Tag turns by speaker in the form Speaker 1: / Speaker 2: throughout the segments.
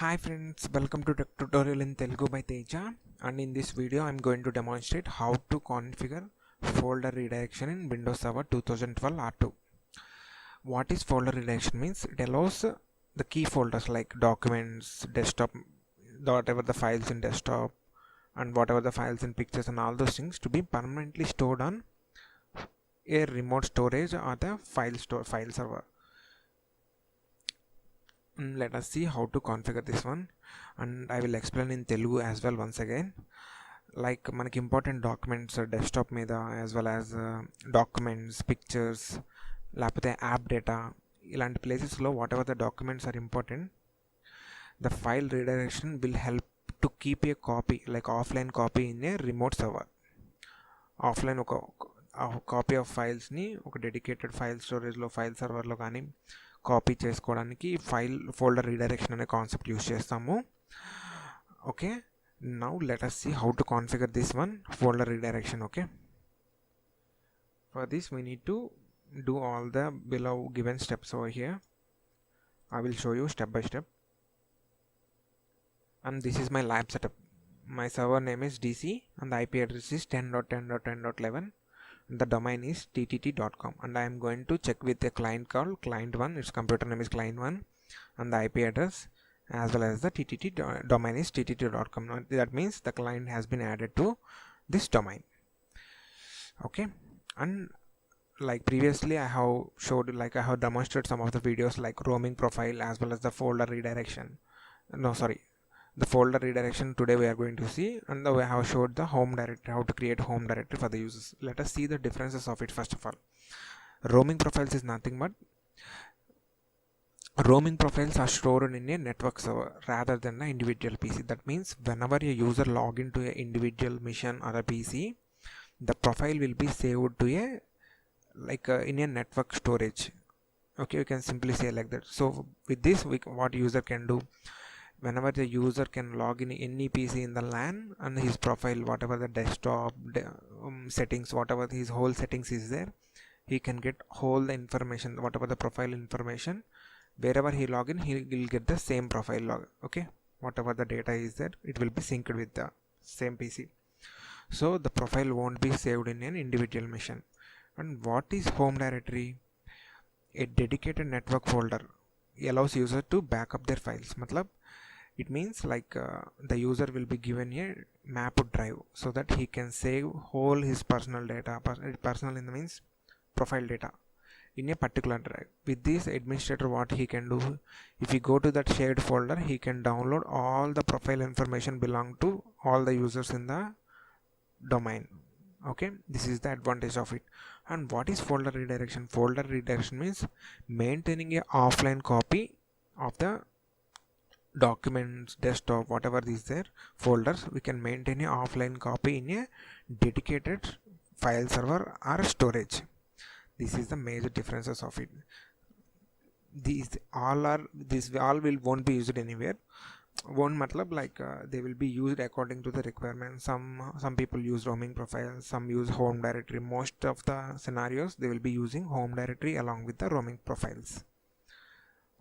Speaker 1: Hi friends, welcome to Tech Tutorial in Telugu by Teja, and in this video I am going to demonstrate how to configure folder redirection in Windows Server 2012 R2. What is folder redirection means? It allows the key folders like documents, desktop, whatever the files in desktop and whatever the files in pictures and all those things to be permanently stored on a remote storage or the file server. Let us see how to configure this one, and I will explain in Telugu as well once again. Like మనకి important documents desktop మీద as well as documents pictures లేకపోతే app data ఇలాంటి ప్లేసెస్లో whatever the documents are important, the file redirection will help to keep a copy like offline copy in a remote server. Offline ఒక copy of ఫైల్స్ని ఒక dedicated file స్టోరేజ్లో file సర్వర్లో కానీ copy చేసుకోవడానికి folder redirection అనే concept use చేస్తాము. Okay, now let us see how to configure this one folder redirection. Okay, for this we need to do all the below given steps over here. I will show you step by step, and this is my lab setup. My server name is DC and the IP address is 10.10.10.11. The domain is ttt.com, and I am going to check with a client called client1. Its computer name is client1 and the IP address as well as the ttt domain is ttt.com. That means the client has been added to this domain. Okay, and like previously I have showed, like I have demonstrated some of the videos like roaming profile as well as the folder redirection. The folder redirection today we are going to see, and we have showed the home directory, how to create home directory for the users. Let us see the differences of it. First of all, roaming profiles is nothing but roaming profiles are stored in a network server rather than an individual PC. That means whenever a user log into an individual machine or a PC, the profile will be saved to in a network storage. Okay, you can simply say like that. So with this, what user can do, whenever the user can log in any PC in the LAN and his profile, whatever the desktop settings, whatever his whole settings is there, he can get whole the information, whatever the profile information. Wherever he log in, he will get the same profile log. Okay, whatever the data is there, it will be synced with the same PC. So the profile won't be saved in an individual machine. And what is home directory? A dedicated network folder allows user to back up their files. Matlab, it means like the user will be given a mapped drive so that he can save whole his personal data, personal in the means profile data, in a particular drive. With this administrator, what he can do, if he go to that shared folder, he can download all the profile information belong to all the users in the domain. Okay, this is the advantage of it. And what is folder redirection? Folder redirection means maintaining a offline copy of the documents, desktop, whatever is there folders, we can maintain a offline copy in a dedicated file server or storage. This is the major differences of it. These all won't be used anywhere. Won't matlab like they will be used according to the requirement. Some people use roaming profiles, some use home directory. Most of the scenarios they will be using home directory along with the roaming profiles.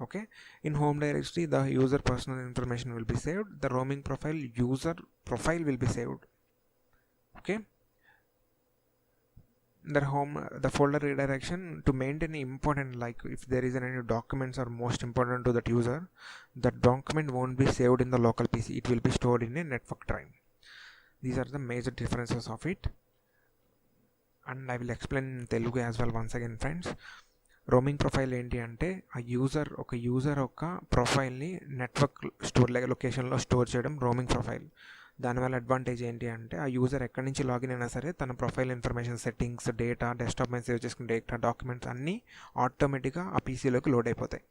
Speaker 1: Okay, in home directory the user personal information will be saved, the roaming profile user profile will be saved. Okay, the folder redirection to maintain important, like if there is any documents are most important to that user, that document won't be saved in the local PC, it will be stored in a network drive. These are the major differences of it, and I will explain in Telugu as well once again, friends. Roaming profile ఏంటి అంటే ఒక user ఒక ప్రొఫైల్ని network లొకేషన్లో store చేయడం roaming profile. దానివల్ల advantage ఏంటి అంటే ఆ యూజర్ ఎక్కడి నుంచి లాగిన్ అయినా సరే తన profile information, settings, data, desktop మీద సేవ్ చేసుకున్న డేటా, డాక్యుమెంట్స్ అన్నీ ఆటోమేటిక్గా ఆ పీసీలోకి లోడ్ అయిపోతాయి.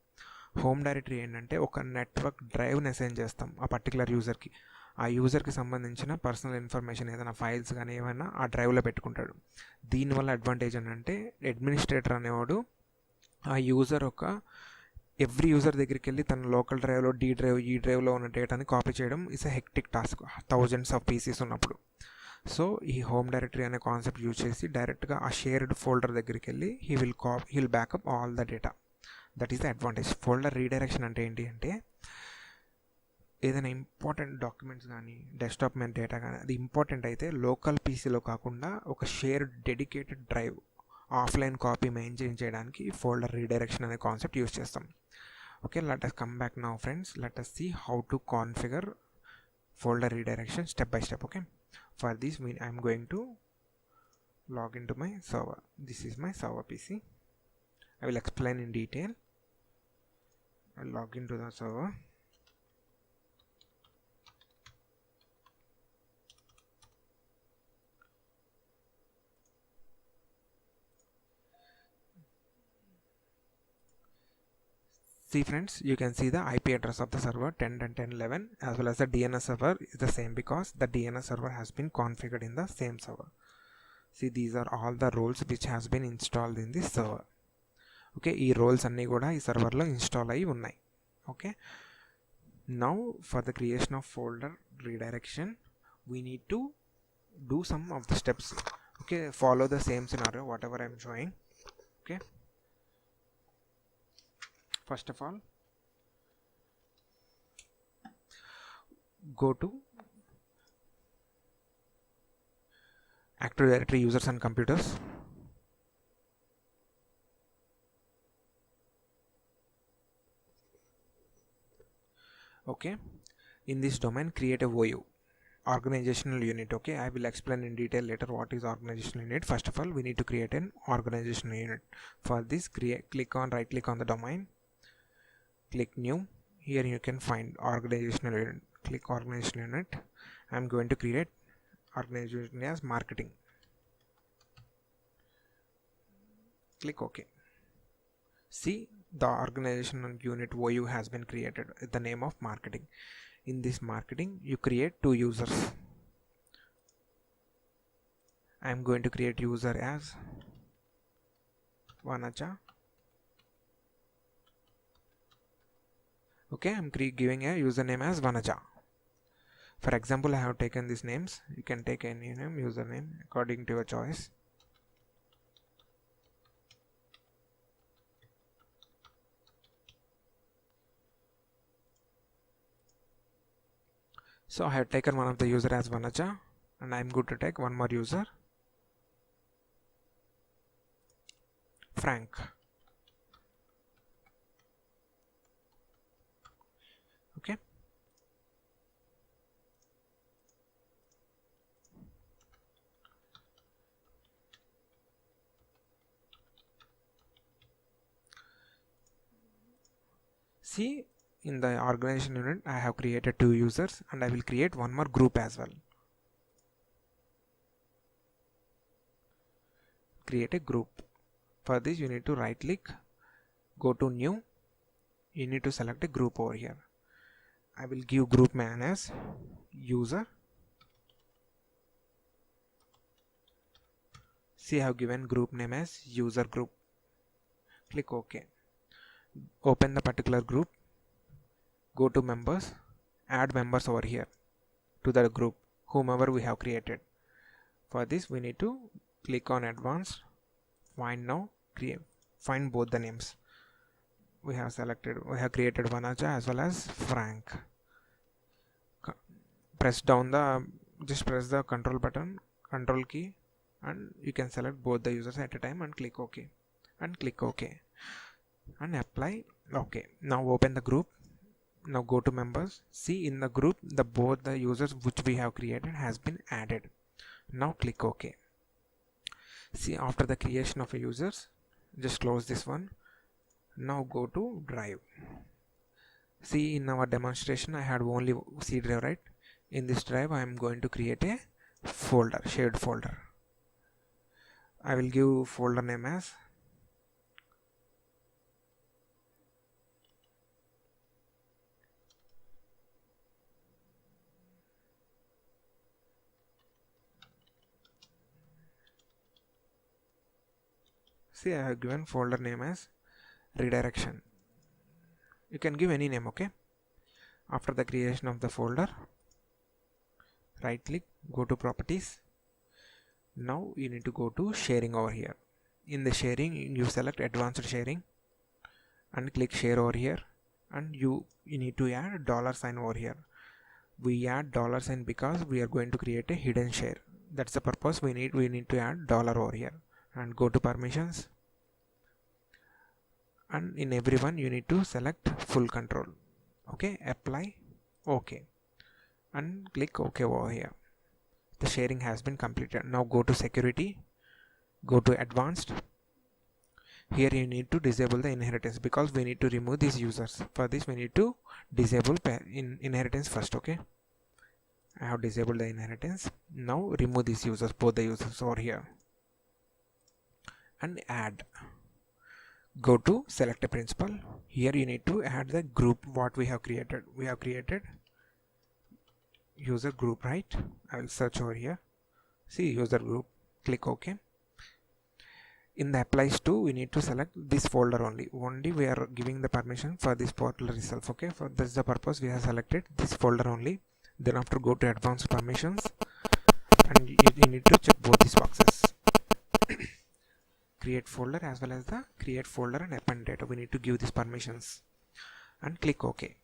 Speaker 1: హోమ్ డైరెక్టరీ ఏంటంటే ఒక నెట్వర్క్ డ్రైవ్ని అసైన్ చేస్తాం ఆ పర్టికులర్ యూజర్కి. ఆ యూజర్కి సంబంధించిన పర్సనల్ ఇన్ఫర్మేషన్ ఏదైనా ఫైల్స్ కానీ ఏమైనా ఆ డ్రైవ్లో పెట్టుకుంటాడు. దీనివల్ల అడ్వాంటేజ్ ఏంటంటే అడ్మినిస్ట్రేటర్ అనేవాడు ఆ యూజర్ ఎవ్రీ యూజర్ దగ్గరికి వెళ్ళి తన లోకల్ డ్రైవ్లో ఈ డ్రైవ్లో ఉన్న డేటాని కాపీ చేయడం is a hectic task, thousands of Pisces ఉన్నప్పుడు. సో ఈ హోమ్ డైరెక్టరీ అనే కాన్సెప్ట్ యూజ్ చేసి డైరెక్ట్గా ఆ షేర్డ్ ఫోల్డర్ దగ్గరికి వెళ్ళి he will backup all the data. That is the advantage. Folder redirection అంటే ఏంటి అంటే ఏదైనా ఇంపార్టెంట్ డాక్యుమెంట్స్ కానీ డెస్క్టాప్ మీద డేటా కానీ అది ఇంపార్టెంట్ అయితే లోకల్ పీసీలో కాకుండా ఒక shared dedicated drive offline copy maintain చేయడానికి ఫోల్డర్ రీడైరెక్షన్ అనే కాన్సెప్ట్ యూస్ చేస్తాం. Okay, let us come back now friends. Let us see how to configure folder redirection step by step. Okay, for this I am going to log into my server. This is my server PC. I will explain in detail. I'll log into the server. See friends, you can see the IP address of the server 10.10.11 as well as the DNS server is the same because the DNS server has been configured in the same server. See, these are all the roles which has been installed in this server. Okay, ee roles anni kuda ee server lo install ayi unnai. Okay, now for the creation of folder redirection we need to do some of the steps. Okay, follow the same scenario whatever I am showing. Okay, first of all go to Active Directory users and computers. Okay, in this domain create a OU, organizational unit. Okay, I will explain in detail later what is organizational unit. First of all we need to create an organizational unit. For this right click on the domain, click new. Here you can find organizational unit. Click organizational unit. I am going to create organization as marketing. Click OK. See, the organizational unit OU has been created with the name of marketing. In this marketing you create two users. I am going to create user as Vanaja. Okay, I am giving a username as Vanaja. For example, I have taken these names. You can take any name, username according to your choice. So I have taken one of the user as Vanaja and I am going to take one more user, Frank. Okay, see, in the organization unit I have created two users and I will create one more group as well. Create a group. For this you need to right click, go to new, you need to select a group over here. I will give group name as user. See, I have given group name as user group. Click OK. Open the particular group, go to members, add members over here to the group whomever we have created. For this we need to click on advanced, find now, find both the names. We have created Vanaja as well as Frank. Press the control button, control key, and you can select both the users at a time and click OK and click OK and apply. Okay, now open the group. Now go to members. See, in the group both the users which we have created has been added. Now click OK. See, after the creation of a users, just close this one. Now go to drive. See, in our demonstration I had only C drive, right? In this drive I am going to create a folder, shared folder. I will give folder name as See, I have given folder name as redirection. You can give any name. Okay, after the creation of the folder, right click, go to properties. Now you need to go to sharing over here. In the sharing you select advanced sharing and click share over here, and you need to add $sign over here. We add $sign because we are going to create a hidden share. That's the purpose we need to add dollar over here. And go to permissions, and in everyone you need to select full control. Okay, apply, okay, and click OK over here. The sharing has been completed. Now go to security, go to advanced. Here you need to disable the inheritance because we need to remove these users. For this we need to disable inheritance first. Okay, I have disabled the inheritance. Now remove these users, both the users over here, and add. Go to select a principal. Here you need to add the group what we have created. We have created user group, right? I will search over here. See user group. Click OK. In the applies to, we need to select this folder only. Only we are giving the permission for this portal itself. Okay, for this the purpose we have selected this folder only. Then after go to advanced permissions, and you need to check both these boxes. Create folder as well as the create folder and append data. We need to give these permissions and click OK.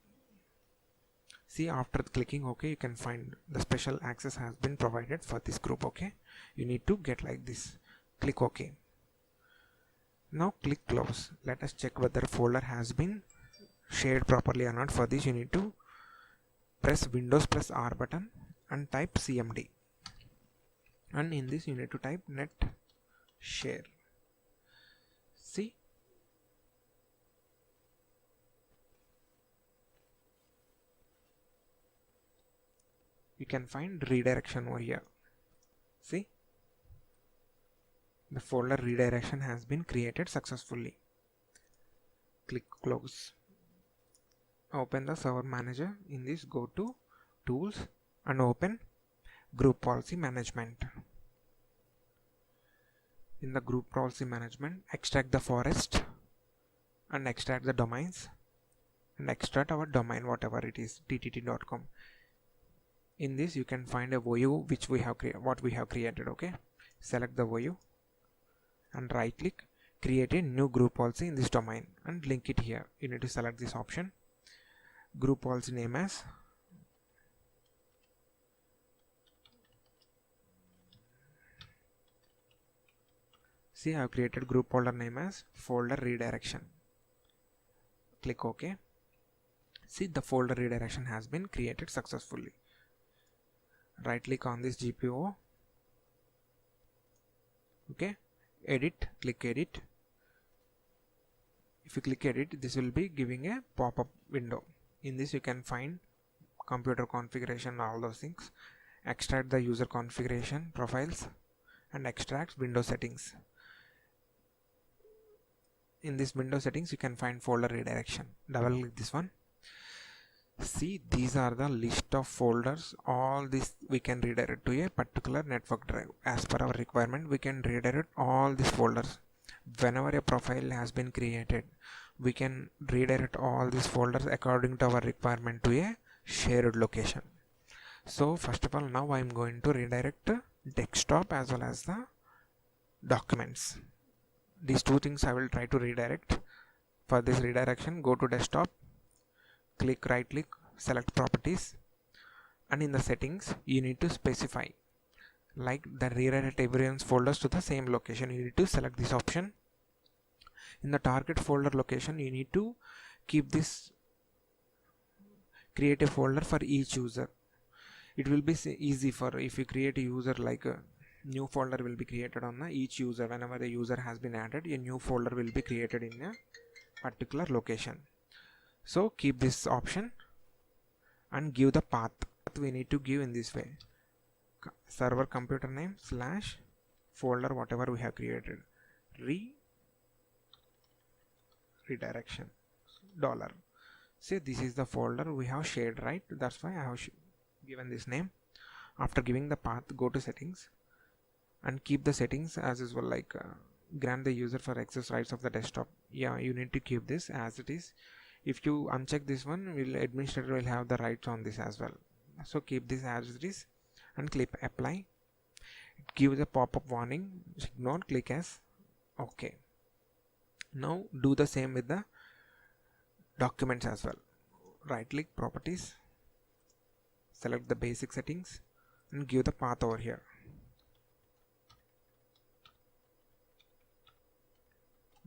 Speaker 1: See, after clicking OK, you can find the special access has been provided for this group. Okay, you need to get like this. Click OK. Now click close. Let us check whether folder has been shared properly or not. For this you need to press Windows plus R button and type cmd, and in this you need to type net share. See, you can find redirection over here. See, the folder redirection has been created successfully. Click close. Open the server manager. In this go to tools and open group policy management. In the group policy management, extract the forest and extract the domains and extract our domain whatever it is, ttt.com. In this you can find a view which we have what we have created. Okay, select the view and right click, create a new group policy in this domain and link it here. You need to select this option. Group policy name as see, I have created group folder name as folder redirection. Click OK. See, the folder redirection has been created successfully. Right click on this GPO. Okay, edit, click edit. If you click edit, this will be giving a pop-up window. In this you can find computer configuration, all those things. Extract the user configuration profiles and extract window settings. In this window settings you can find folder redirection. Double click this one. See, these are the list of folders. All this we can redirect to a particular network drive. As per our requirement, we can redirect all these folders. Whenever a profile has been created, we can redirect all these folders according to our requirement to a shared location. So first of all, now I am going to redirect desktop as well as the documents. These two things I will try to redirect. For this redirection, go to desktop, click right click, select properties, and in the settings you need to specify like the redirect everyone's folders to the same location. You need to select this option. In the target folder location you need to keep this, create a folder for each user. It will be easy for if you create a user, like a new folder will be created on each user. Whenever the user has been added, a new folder will be created in a particular location. So keep this option and give the path. We need to give in this way: server computer name slash folder whatever we have created, redirection dollar. Say this is the folder we have shared, right? That's why I have given this name. After giving the path, go to settings and keep the settings as usual, like grant the user for access rights of the desktop. Yeah, you need to keep this as it is. If you uncheck this one, administrator will have the rights on this as well. So keep this as it is and click apply. It gives a pop-up warning. Ignore, click as OK. Now do the same with the documents as well. Right click, properties, select the basic settings and give the path over here.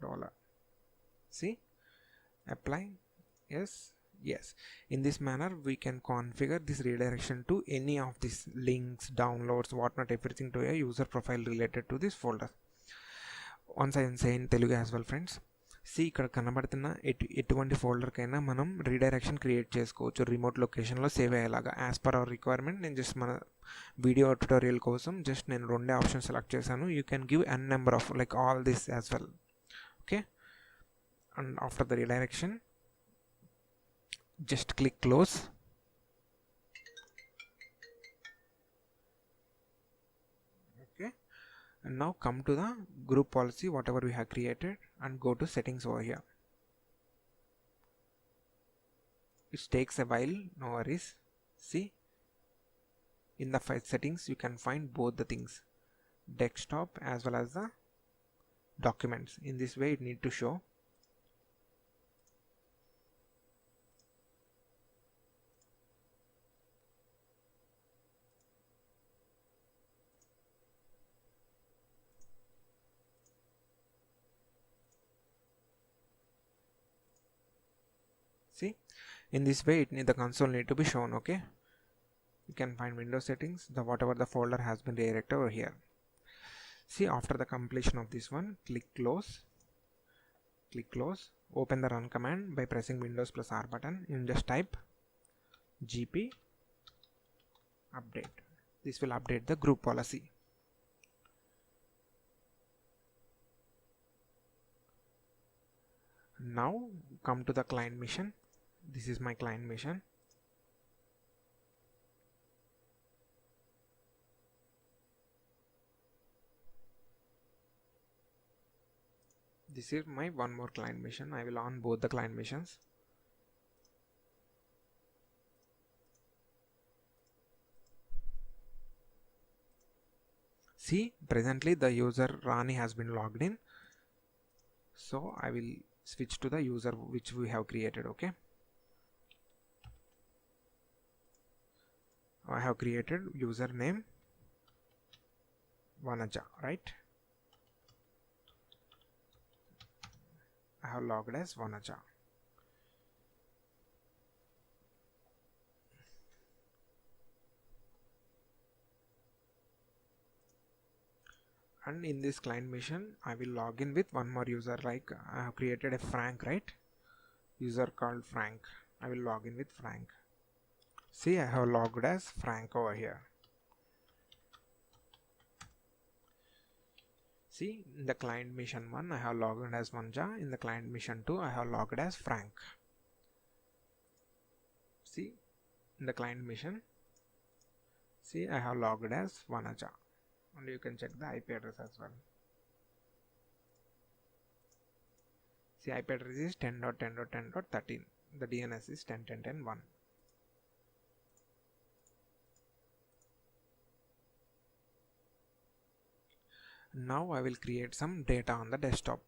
Speaker 1: $. See, apply, yes. In this manner we can configure this redirection to any of these links, downloads, whatnot, everything to a user profile related to this folder. Once I say in Telugu as well, friends. See, ఇక్కడ కనబడుతున్న ఎటువంటి folder కైనా మనం redirection create చేసుకోవచ్చు remote లొకేషన్లో save అయ్యేలాగా as per hour requirement. నేను just మన వీడియో ట్యుటోరియల్ కోసం జస్ట్ నేను రెండే ఆప్షన్ సెలెక్ట్ చేశాను. You can give n number of like all this as well. Okay, and after the redirection just click close. Okay, and now come to the group policy whatever we have created and go to settings over here. It takes a while, no worries. See, in the file settings you can find both the things, desktop as well as the documents. In this way it need to show. See, in this way the console need to be shown. Okay, you can find Windows settings, the whatever the folder has been redirected over here. See, after the completion of this one, click close, open the run command by pressing Windows plus R button and just type gp update. This will update the group policy. Now come to the client mission. This is my client mission. This is my one more client mission. I will on both the client missions. See, presently the user Rani has been logged in, so I will switch to the user which we have created. Okay, I have created username Vanaja, right? I have logged as Vanaja. And in this client mission I will log in with one more user, like I have created a Frank, right? User called Frank. I will log in with Frank. See, I have logged as Frank over here. See, in the client mission 1 I have logged as Vanja. In the client mission 2 I have logged as Frank. See, in the client mission, see, I have logged as Vanaja. And you can check the IP address as well. See, IP address is 10.10.10.13. The DNS is 10.10.10.1. Now I will create some data on the desktop.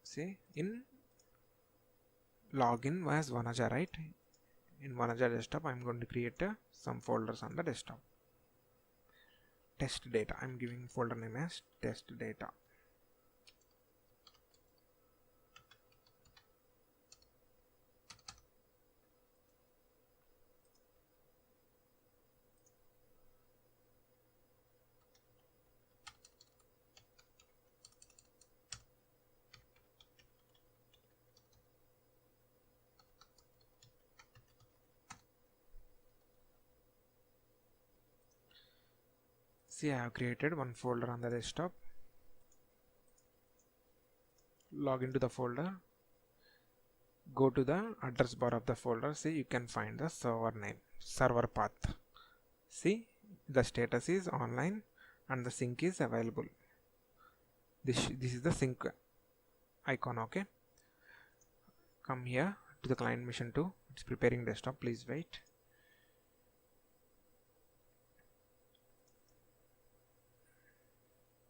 Speaker 1: See, in login as Vanaja, right? In Vanaja desktop I am going to create some folders on the desktop. Test data, I am giving folder name as test data. See, I have created one folder on the desktop. Log into the folder, go to the address bar of the folder. See, you can find the server name, server path. See, the status is online and the sync is available. This is the sync icon. Okay, come here to the client mission 2. It's preparing desktop, please wait.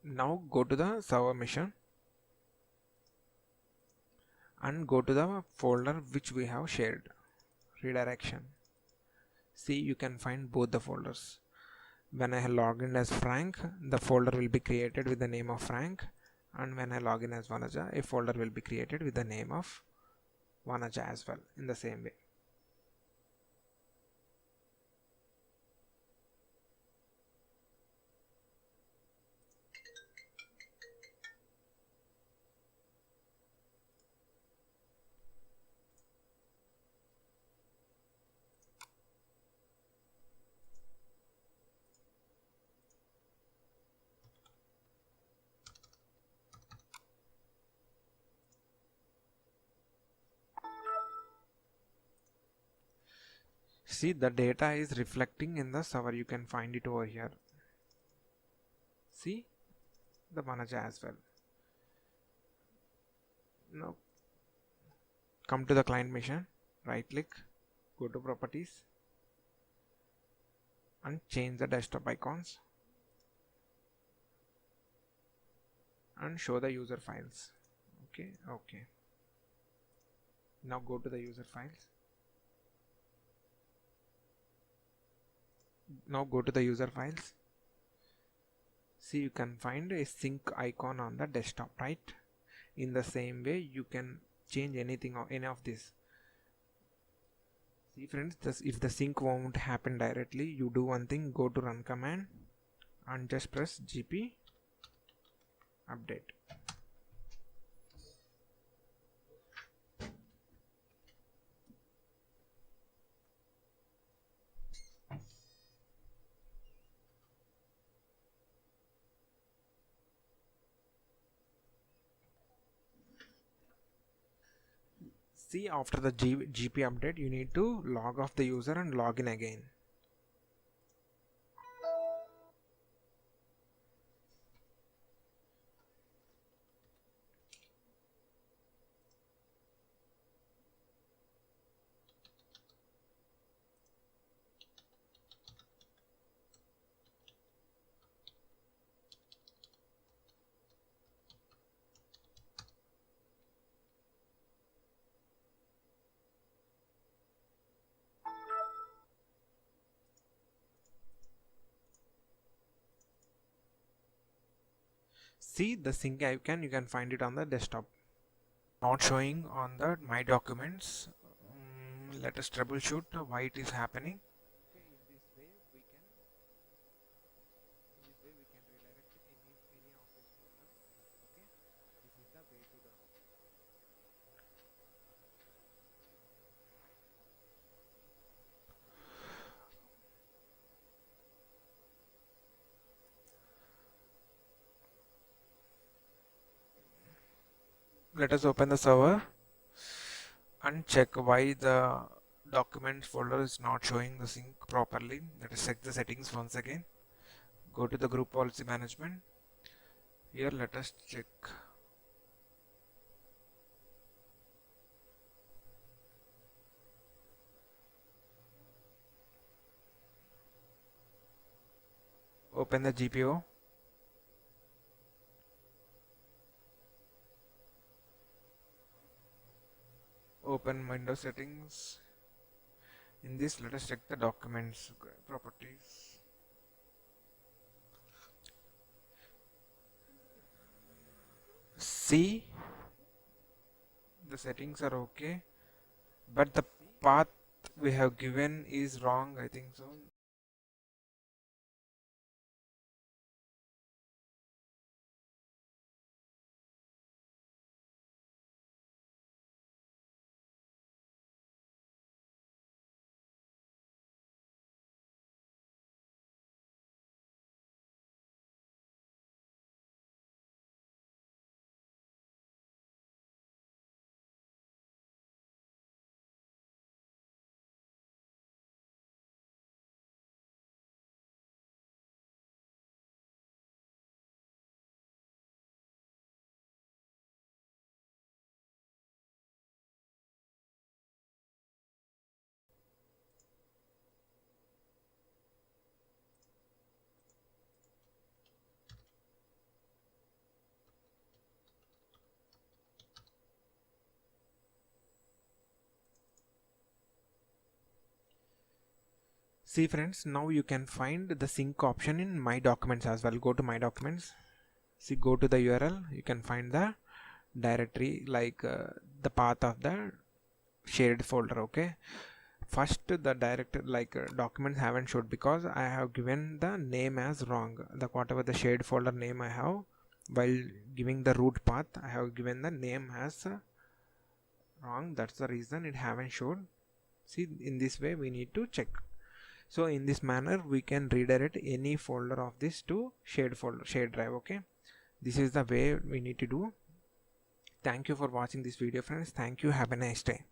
Speaker 1: Now go to the server mission and go to the folder which we have shared, redirection. See, you can find both the folders. When I log in as Frank, the folder will be created with the name of Frank, and when I log in as Vanaja, a folder will be created with the name of Vanaja as well, in the same way. See, the data is reflecting in the server. You can find it over here. See, the Vanaja as well. Now come to the client machine, right click, go to properties and change the desktop icons and show the user files. Okay. Now go to the user files. See, you can find a sync icon on the desktop, right? In the same way, you can change anything or any of this. See friends, if the sync won't happen directly, you do one thing, go to run command and just press gp update. See, after the gp update, you need to log off the user and log in again. See, the sync icon, you can find it on the desktop. Not showing on the my documents. Let us troubleshoot why it is happening. In this way we can redirect any of this folder. Okay, this is the way to go. Let us open the server and check why the documents folder is not showing the sync properly. Let us check the settings once again. Go to the group policy management. Here let us check. Open the GPO. Open Windows settings. In this, let us check the documents properties. See, the settings are okay, but the path we have given is wrong, I think so. See friends, now you can find the sync option in my documents as well. Go to my documents, see, go to the URL, you can find the directory, like the path of the shared folder. Okay, first the directory, like documents haven't showed because I have given the name as wrong. The whatever the shared folder name I have, while giving the root path, I have given the name as wrong. That's the reason it haven't showed. See, in this way we need to check. So in this manner we can redirect any folder of this to shared folder, shared drive. Okay, this is the way we need to do. Thank you for watching this video friends. Thank you, have a nice day.